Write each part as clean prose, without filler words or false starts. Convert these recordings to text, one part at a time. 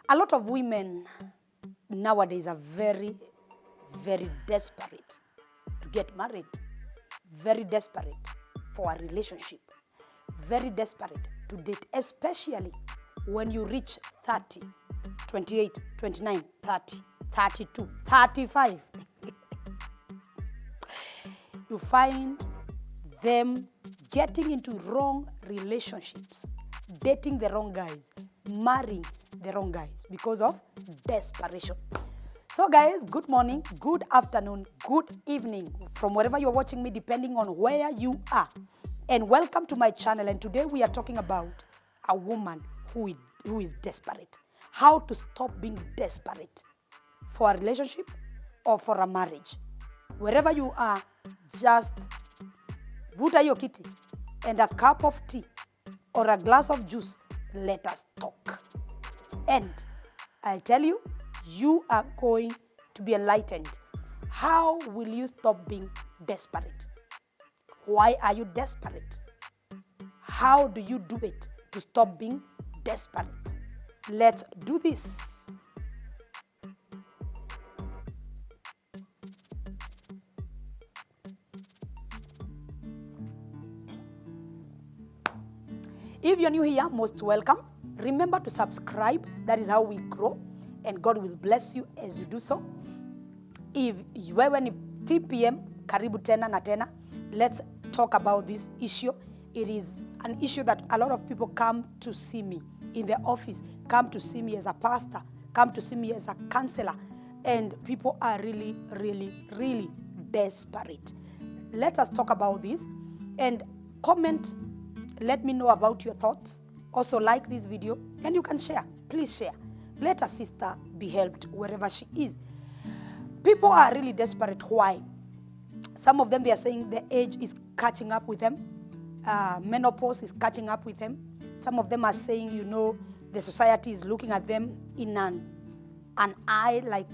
A lot of women nowadays are very, very desperate to get married, very desperate for a relationship, very desperate to date, especially when you reach 30, 28, 29, 30, 32, 35. You find them getting into wrong relationships, dating the wrong guys, marrying the wrong guys because of desperation. So guys, good morning, good afternoon, good evening from wherever you're watching me, depending on where you are. And welcome to my channel. And today we are talking about a woman who is desperate. How to stop being desperate for a relationship or for a marriage. Wherever you are, just vuta hiyo kiti and a cup of tea or a glass of juice. Let us talk. And I tell you, you are going to be enlightened. How will you stop being desperate? Why are you desperate? How do you do it to stop being desperate? Let's do this. If you're new here, most welcome. Remember to subscribe. That is how we grow. And God will bless you as you do so. If wewe ni TPM, karibu tena na tena. Let's talk about this issue. It is an issue that a lot of people come to see me in the office, come to see me as a pastor, come to see me as a counselor. And people are really, really, really desperate. Let us talk about this. And comment. Let me know about your thoughts. Also like this video and you can share. Please share. Let a sister be helped wherever she is. People are really desperate. Why? Some of them, they are saying the age is catching up with them. Menopause is catching up with them. Some of them are saying, the society is looking at them in an eye like,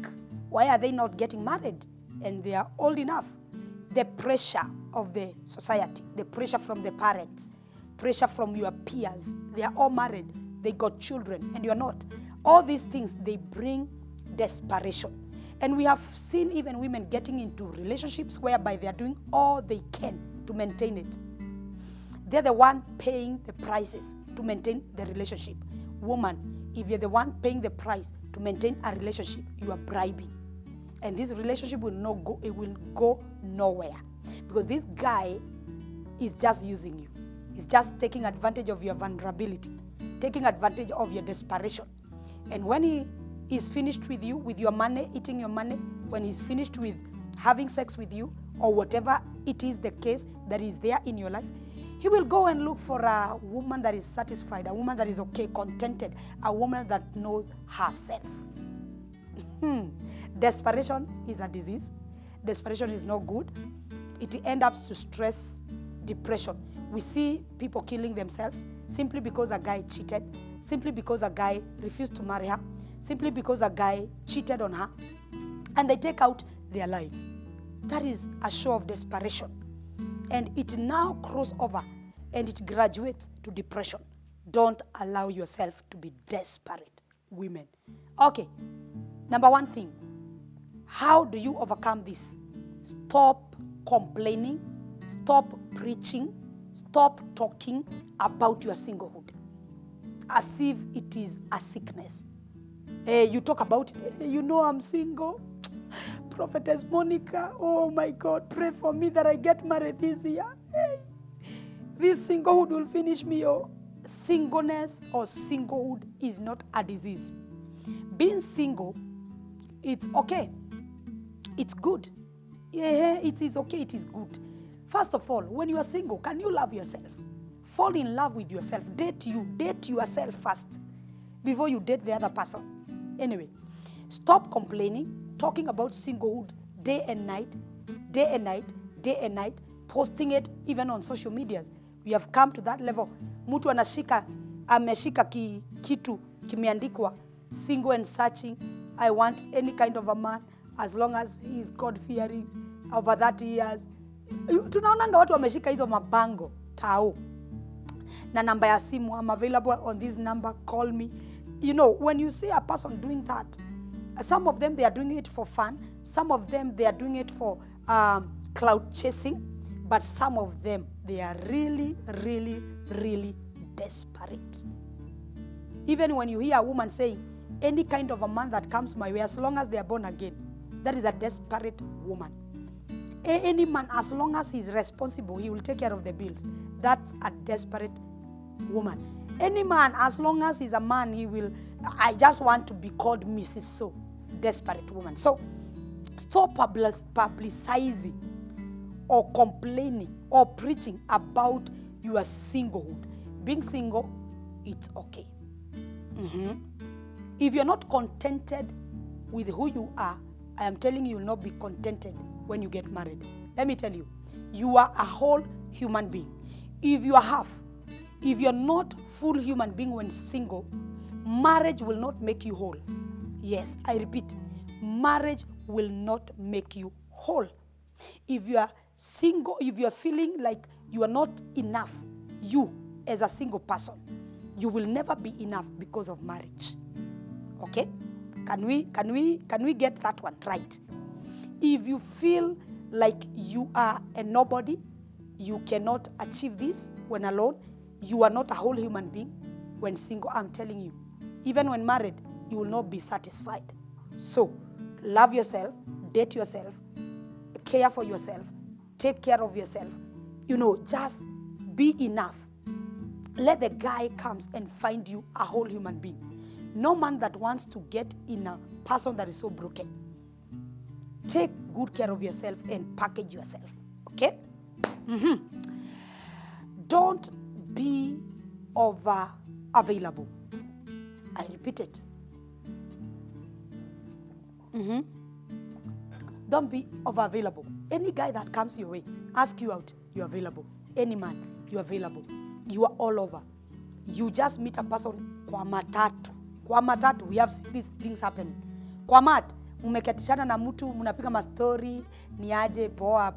why are they not getting married? And they are old enough. The pressure of the society, the pressure from the parents, pressure from your peers. They are all married. They got children and you're not. All these things, they bring desperation. And we have seen even women getting into relationships whereby they are doing all they can to maintain it. They're the one paying the prices to maintain the relationship. Woman, if you're the one paying the price to maintain a relationship, you are bribing. And this relationship will not go, it will go nowhere. Because this guy is just using you. He's just taking advantage of your vulnerability, taking advantage of your desperation. And when he is finished with you, with your money, eating your money, when he's finished with having sex with you, or whatever it is the case that is there in your life, he will go and look for a woman that is satisfied, a woman that is okay, contented, a woman that knows herself. Desperation is a disease. Desperation is not good. It ends up to stress, depression. We see people killing themselves simply because a guy cheated, simply because a guy refused to marry her, simply because a guy cheated on her, and they take out their lives. That is a show of desperation. And it now crosses over and it graduates to depression. Don't allow yourself to be desperate, women. Okay, number one thing, how do you overcome this? Stop complaining, stop preaching, stop talking about your singlehood as if it is a sickness. Hey, you talk about it. Hey, I'm single. Prophetess Monicah, oh my God, pray for me that I get married this year. Hey, this singlehood will finish me. Oh. Singleness or singlehood is not a disease. Being single, it's okay. It's good. Yeah, it is okay. It is good. First of all, when you are single, can you love yourself? Fall in love with yourself. Date yourself first before you date the other person. Anyway, stop complaining, talking about singlehood day and night, posting it even on social medias. We have come to that level. Mtu ameshika kitu kimeandikwa single and searching. I want any kind of a man as long as he is God-fearing over 30 years. Tunaonanga watu wameshika hizo mabango tao na namba ya simu. I'm available on this number, call me. when you see a person doing that, some of them, they are doing it for fun. Some of them, they are doing it for cloud chasing. But some of them, they are really, really, really desperate. Even when you hear a woman saying, any kind of a man that comes my way, as long as they are born again, that is a desperate woman. Any man, as long as he's responsible, he will take care of the bills. That's a desperate woman. Any man, as long as he's a man, I just want to be called Mrs. So. Desperate woman. So, stop publicizing or complaining or preaching about your singlehood. Being single, it's okay. If you're not contented with who you are, I am telling you, will not be contented when you get married. Let me tell you, you are a whole human being. If you are half, if you're not full human being when single, marriage will not make you whole. Yes, I repeat, marriage will not make you whole. If you are single, if you are feeling like you are not enough, you as a single person, you will never be enough because of marriage. Okay? Can we get that one right? If you feel like you are a nobody, you cannot achieve this when alone, you are not a whole human being when single. I'm telling you, even when married, you will not be satisfied. So, love yourself, date yourself, care for yourself, take care of yourself. Just be enough. Let the guy comes and find you a whole human being. No man that wants to get in a person that is so broken. Take good care of yourself and package yourself. Okay? Don't be over available. I repeat it. Don't be over available. Any guy that comes your way, ask you out, you're available. Any man, you're available. You are all over. You just meet a person kwa matatu. Kwa matatu, we have seen these things happening. Kwa mat, mmeketishana na mtu, mnapiga mastori, niaje, poa,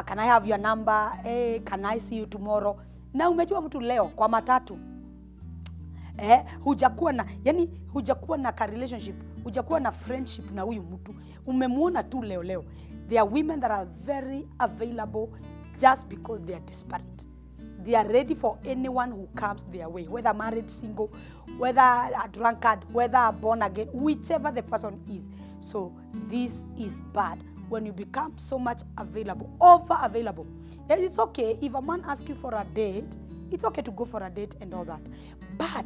can I have your number? Can I see you tomorrow? Na umejua mtu leo kwa matatu. Hujakuwa na ka relationship, hujakuwa na friendship na huyu mtu. Umemuona tu leo. There are women that are very available just because they are desperate. They are ready for anyone who comes their way, whether married, single, whether a drunkard, whether a born again, whichever the person is. So this is bad. When you become so much available, over available. It's okay if a man asks you for a date, it's okay to go for a date and all that. But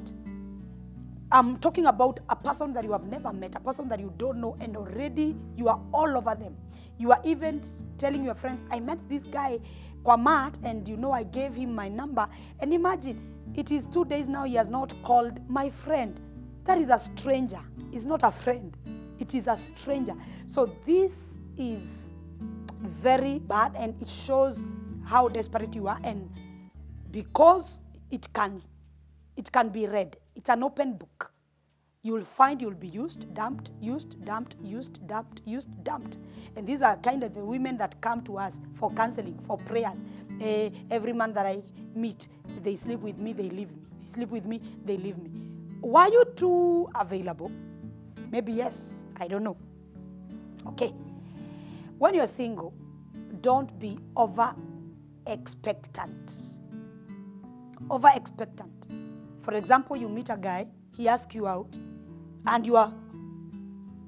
I'm talking about a person that you have never met, a person that you don't know, and already you are all over them. You are even telling your friends, I met this guy, Kwamat, and I gave him my number. And imagine, it is 2 days now, he has not called my friend. That is a stranger. It's not a friend. It is a stranger. So this is very bad, and it shows how desperate you are. And because it can be read. It's an open book. You will find you'll be used, dumped, dumped. And these are kind of the women that come to us for counseling, for prayers. Every man that I meet, they sleep with me, they leave me. They sleep with me, they leave me. Were you too available? Maybe yes, I don't know. Okay. When you're single, don't be over-expectant. Over-expectant. For example, you meet a guy, he asks you out, and you are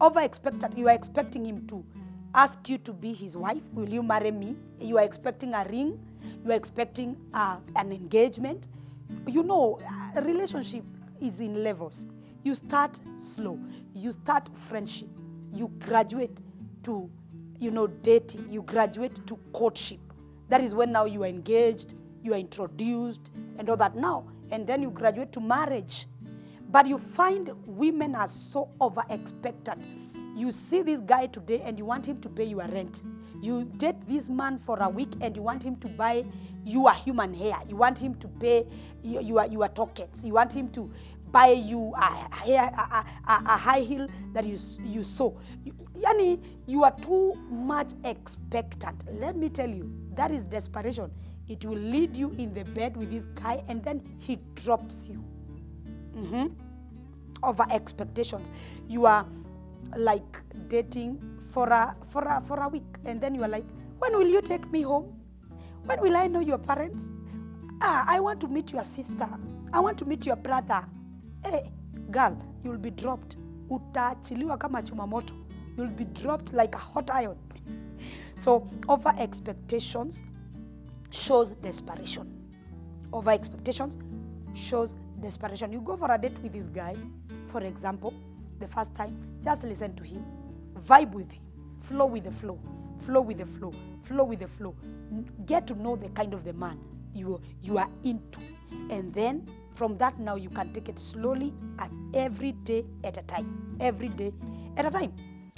over-expectant. You are expecting him to ask you to be his wife. Will you marry me? You are expecting a ring. You are expecting an engagement. A relationship is in levels. You start slow. You start friendship. You graduate to, dating. You graduate to courtship. That is when now you are engaged, you are introduced, and all that now. And then you graduate to marriage. But you find women are so over-expectant. You see this guy today and you want him to pay your rent. You date this man for a week and you want him to buy you a human hair. You want him to pay your tokens. You want him to buy you a high heel that you sew. You are too much expectant. Let me tell you, that is desperation. It will lead you in the bed with this guy and then he drops you. Mhm. Over expectations. You are like dating for a week, and then you are like, when will you take me home? When will I know your parents? I want to meet your sister. I want to meet your brother. Hey, girl, you will be dropped. Utaachiliwa kama chuma moto. You will be dropped like a hot iron. So over expectations shows desperation. Over expectations shows desperation. You go for a date with this guy, for example, the first time, just listen to him, vibe with him, flow with the flow, flow with the flow, flow with the flow. Get to know the kind of the man you are into. And then from that now you can take it slowly and every day at a time. Every day at a time.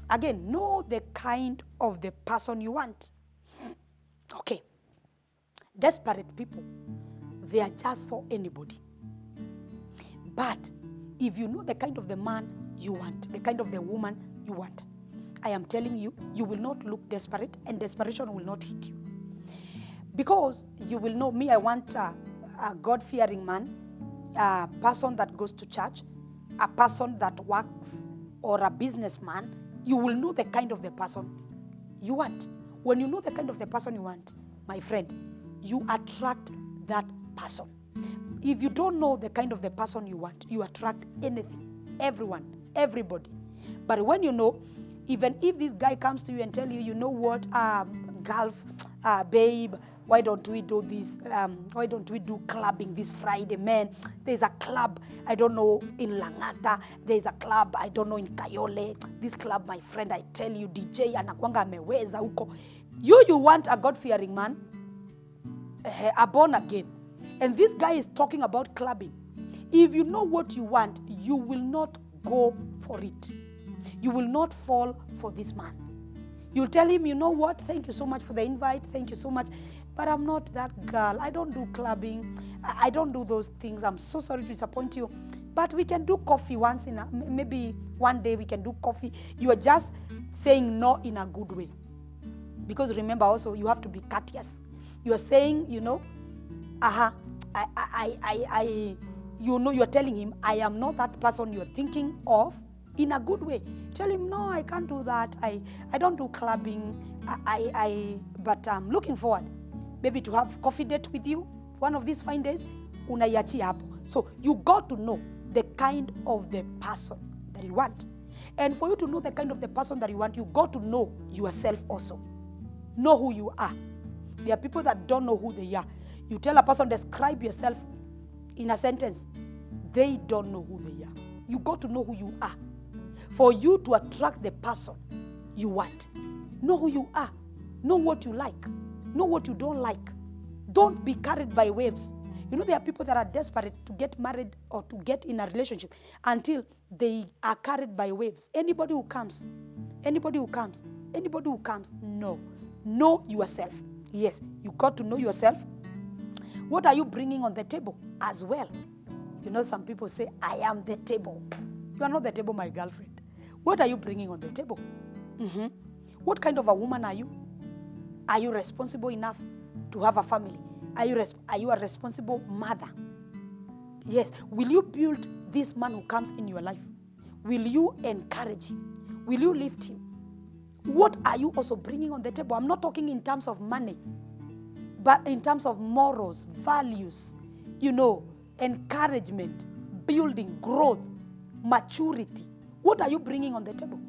Again, know the kind of the person you want. Okay. Desperate people, they are just for anybody. But if you know the kind of the man you want, the kind of the woman you want, I am telling you, you will not look desperate and desperation will not hit you. Because you will know, me, I want a God-fearing man, a person that goes to church, a person that works, or a businessman. You will know the kind of the person you want. When you know the kind of the person you want, my friend, you attract that person. If you don't know the kind of the person you want, you attract anything, everyone, everybody. But when you know, even if this guy comes to you and tell you, you know what, Gulf, babe, why don't we do this? Why don't we do clubbing this Friday, man? There's a club, I don't know, in Langata. There's a club, I don't know, in Kayole. This club, my friend, I tell you, DJ anakuanga ameweza huko. You want a God-fearing man, a born again. And this guy is talking about clubbing. If you know what you want, you will not go for it. You will not fall for this man. You'll tell him, you know what, thank you so much for the invite, thank you so much, but I'm not that girl. I don't do clubbing. I don't do those things. I'm so sorry to disappoint you. But we can do coffee once in maybe one day we can do coffee. You are just saying no in a good way. Because remember also, you have to be courteous. You are saying, you know, you're telling him, I am not that person you're thinking of, in a good way. Tell him, no, I can't do that. I don't do clubbing. But I'm looking forward maybe to have coffee date with you one of these fine days. Unaiachia hapo. So you got to know the kind of the person that you want. And for you to know the kind of the person that you want, you got to know yourself also. Know who you are. There are people that don't know who they are. You tell a person, describe yourself in a sentence. They don't know who they are. You got to know who you are. For you to attract the person you want, know who you are. Know what you like. Know what you don't like. Don't be carried by waves. You know, there are people that are desperate to get married or to get in a relationship until they are carried by waves. Anybody who comes, no. Know yourself. Yes, you got to know yourself. What are you bringing on the table as well? You know, some people say, I am the table. You are not the table, my girlfriend. What are you bringing on the table? What kind of a woman are you? Are you responsible enough to have a family? Are you a responsible mother? Yes. Will you build this man who comes in your life? Will you encourage him? Will you lift him? What are you also bringing on the table? I'm not talking in terms of money, but in terms of morals, values, you know, encouragement, building, growth, maturity. What are you bringing on the table?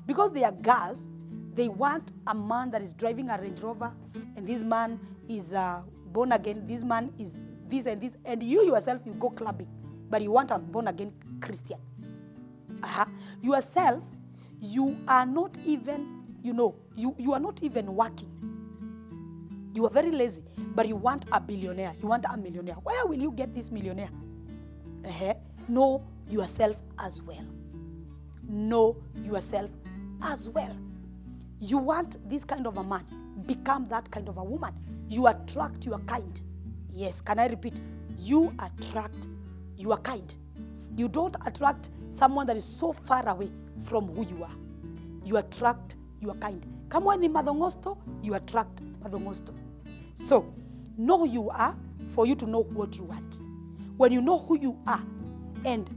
Because they are girls, they want a man that is driving a Range Rover, and this man is born again, this man is this and this, and you yourself, you go clubbing, but you want a born again Christian. Yourself, you are not even, you know, you are not even working. You are very lazy, but you want a billionaire, you want a millionaire. Where will you get this millionaire? Know yourself as well. Know yourself as well. You want this kind of a man, become that kind of a woman. You attract your kind. Yes, can I repeat? You attract your kind. You don't attract someone that is so far away from who you are. You attract your kind. Kama ni madongosto, you attract madongosto. So, know who you are for you to know what you want. When you know who you are, and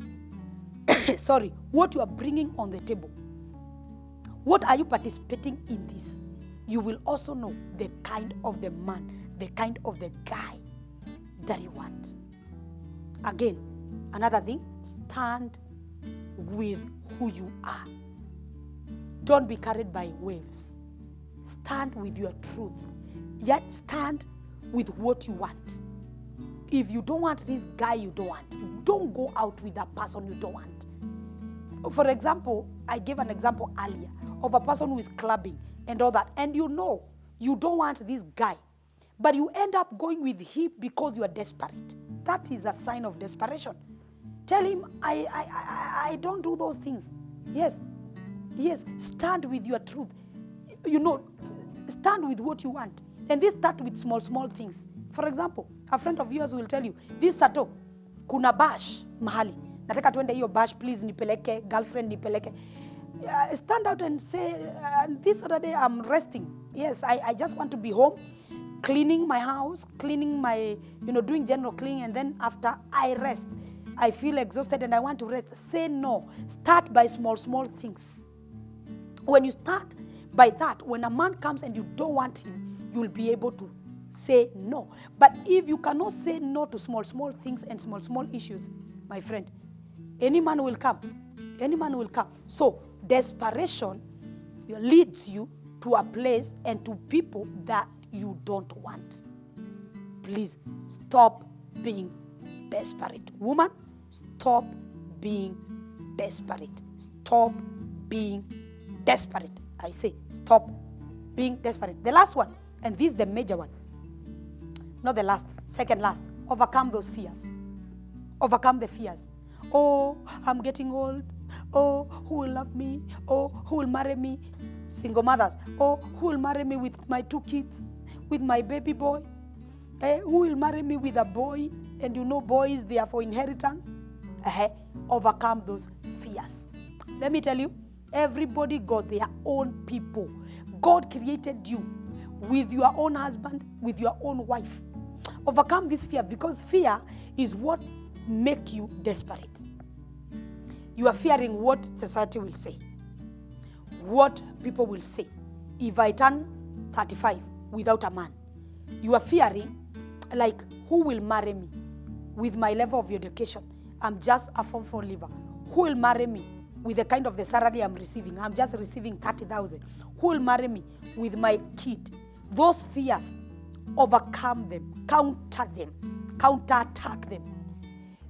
sorry, what you are bringing on the table. What are you participating in this? You will also know the kind of the man, the kind of the guy that you want. Again, another thing, stand with who you are. Don't be carried by waves. Stand with your truth. Yet stand with what you want. If you don't want this guy you don't want, don't go out with that person you don't want. For example, I gave an example earlier of a person who is clubbing and all that, and you know you don't want this guy, but you end up going with him because you are desperate. That is a sign of desperation. Tell him, I don't do those things. Yes, stand with your truth. Stand with what you want. And this start with small things. For example, a friend of yours will tell you, this Sato, kuna bash mahali. Nataka tuende hiyo bash, please nipeleke, girlfriend nipeleke. Stand out and say, this Saturday I'm resting. Yes, I just want to be home, cleaning my house, cleaning my, doing general cleaning, and then after I rest, I feel exhausted and I want to rest. Say no. Start by small things. When you start by that, when a man comes and you don't want him, you will be able to say no. But if you cannot say no to small things and small issues, my friend, any man will come. Any man will come. So desperation leads you to a place and to people that you don't want. Please stop being desperate. Woman, stop being desperate. Stop being desperate. I say, stop being desperate. The last one, and this is the major one. Not the last, second last. Overcome those fears. Overcome the fears. Oh, I'm getting old. Oh, who will love me? Oh, who will marry me? Single mothers. Oh, who will marry me with my 2 kids? With my baby boy? Who will marry me with a boy? And boys, they are for inheritance. Overcome those fears. Let me tell you, everybody got their own people. God created you with your own husband, with your own wife. Overcome this fear, because fear is what makes you desperate. You are fearing what society will say, what people will say. If I turn 35 without a man, you are fearing, like, who will marry me with my level of education? I'm just a Form 4 leaver. Who will marry me with the kind of the salary I'm receiving? I'm just receiving 30,000. Who will marry me with my kid? Those fears, overcome them, counterattack them.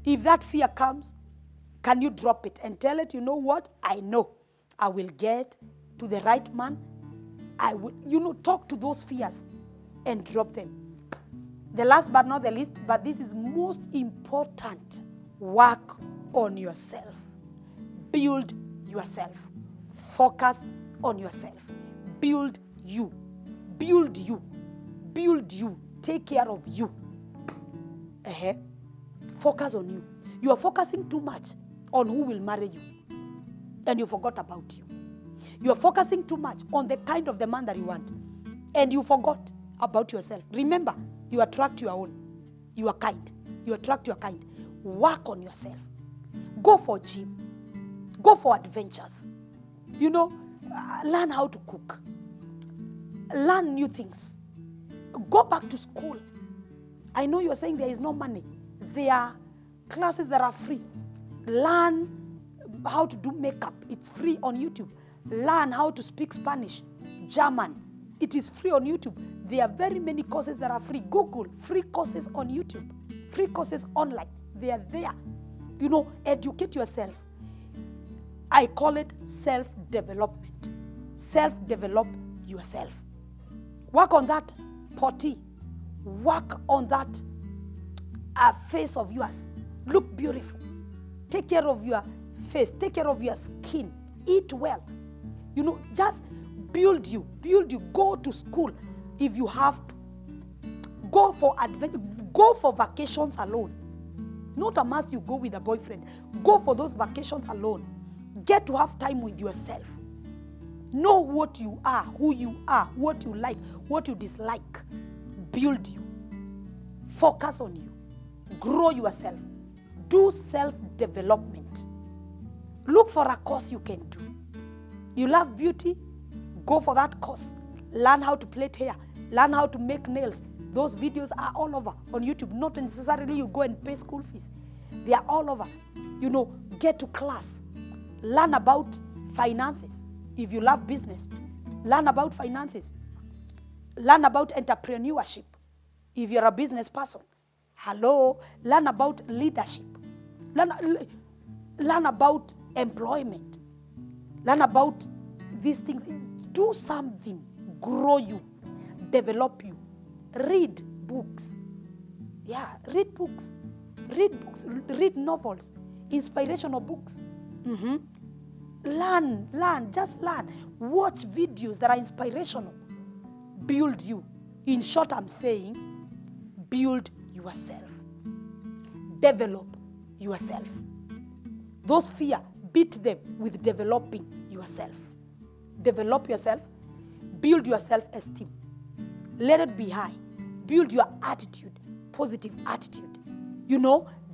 If that fear comes, can you drop it and tell it, you know what? I know I will get to the right man. I will, talk to those fears and drop them. The last but not the least, but this is most important, work on yourself. Build yourself. Focus on yourself. Build you. Build you. Build you. Take care of you. Focus on you. You are focusing too much on who will marry you, and you forgot about you. You are focusing too much on the kind of the man that you want, and you forgot about yourself. Remember, you attract your own. You are kind. You attract your kind. Work on yourself. Go for gym. Go for adventures. Learn how to cook. Learn new things. Go back to school. I know you're saying there is no money. There are classes that are free. Learn how to do makeup. It's free on YouTube. Learn how to speak Spanish, German. It is free on YouTube. There are very many courses that are free. Google free courses on YouTube. Free courses online. They are there. Educate yourself. I call it self-development. Self-develop yourself. Work on that potty. Work on that face of yours. Look beautiful. Take care of your face. Take care of your skin. Eat well. Just build you. Build you. Go to school if you have to. Go for adventure. Go for vacations alone. Not a must you go with a boyfriend. Go for those vacations alone. Get to have time with yourself. Know what you are, who you are, what you like, what you dislike. Build you. Focus on you. Grow yourself. Do self-development. Look for a course you can do. You love beauty? Go for that course. Learn how to plait hair. Learn how to make nails. Those videos are all over on YouTube. Not necessarily you go and pay school fees. They are all over. Get to class. Learn about finances. If you love business, learn about finances. Learn about entrepreneurship. If you're a business person, learn about leadership. Learn about employment. Learn about these things. Do something. Grow you. Develop you. Read books. Yeah, read books. Read books. Read novels. Inspirational books. Learn. Just learn. Watch videos that are inspirational. Build you. In short, I'm saying, build yourself. Develop yourself. Those fear, beat them with developing yourself. Develop yourself. Build your self-esteem. Let it be high. Build your attitude, positive attitude.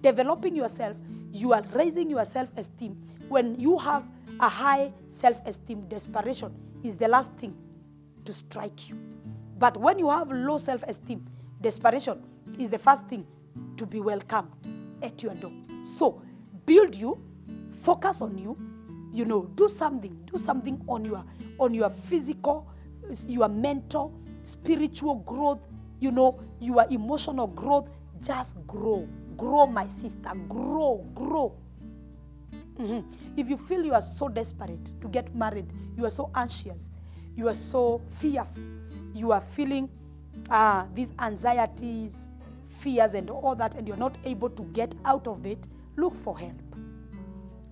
Developing yourself, you are raising your self-esteem. When you have a high self-esteem, desperation is the last thing to strike you. But when you have low self-esteem, desperation is the first thing to be welcomed at your door. So, build you, focus on you, do something on your physical, your mental, spiritual growth, your emotional growth. Just grow. Grow, my sister. Grow. If you feel you are so desperate to get married, you are so anxious, you are so fearful, you are feeling these anxieties, fears and all that, and you're not able to get out of it, look for help.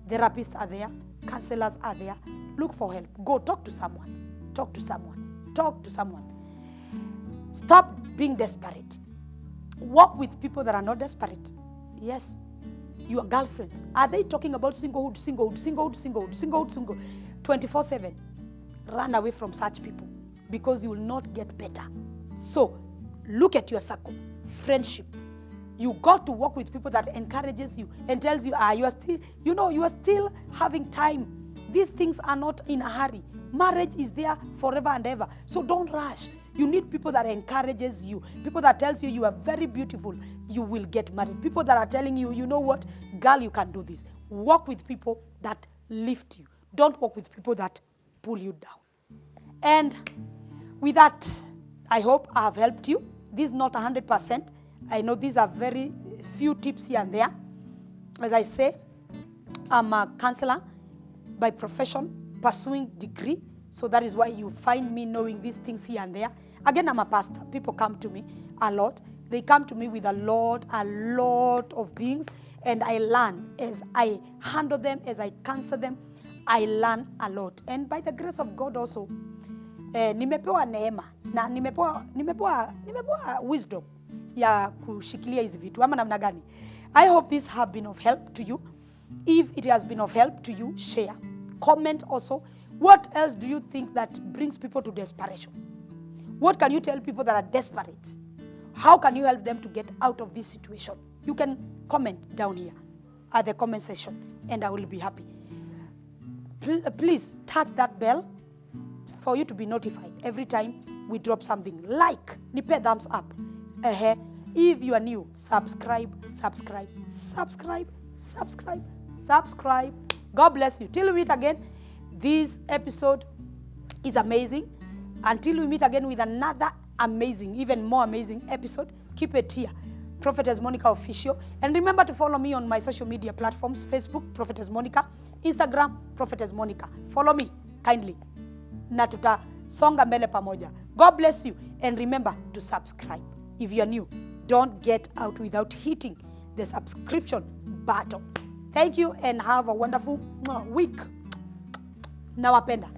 Therapists are there. Counselors are there. Look for help. Go talk to someone. Talk to someone. Stop being desperate. Work with people that are not desperate. Yes. Your girlfriends. Are they talking about singlehood? 24/7. Run away from such people because you will not get better. So, look at your circle. Friendship. You got to work with people that encourages you and tells you, you are still, you are still having time. These things are not in a hurry. Marriage is there forever and ever. So don't rush. You need people that encourages you. People that tells you you are very beautiful. You will get married. People that are telling you, you know what, girl, you can do this. Work with people that lift you. Don't work with people that pull you down. And with that, I hope I have helped you. This is not 100%. I know these are very few tips here and there. As I say, I'm a counselor by profession, pursuing degree. So that is why you find me knowing these things here and there. Again, I'm a pastor. People come to me a lot. They come to me with a lot of things. And I learn as I handle them, as I counsel them. I learn a lot. And by the grace of God also, nimepewa neema na nimepewa wisdom ya kushikilia hizi vitu ama namna gani. I hope this have been of help to you. If it has been of help to you, share. Comment also. What else do you think that brings people to desperation? What can you tell people that are desperate? How can you help them to get out of this situation? You can comment down here at the comment section and I will be happy. Please touch that bell for you to be notified every time we drop something. Like, nipe thumbs up. If you are new, subscribe. God bless you. Till we meet again, this episode is amazing. Until we meet again with another amazing, even more amazing episode, keep it here. Prophetess Monicah Official. And remember to follow me on my social media platforms, Facebook, Prophetess Monicah, Instagram, Prophetess Monicah. Follow me kindly. Na tutasonga mbele pamoja. God bless you. And remember to subscribe. If you are new, don't get out without hitting the subscription button. Thank you and have a wonderful week. Nawapenda.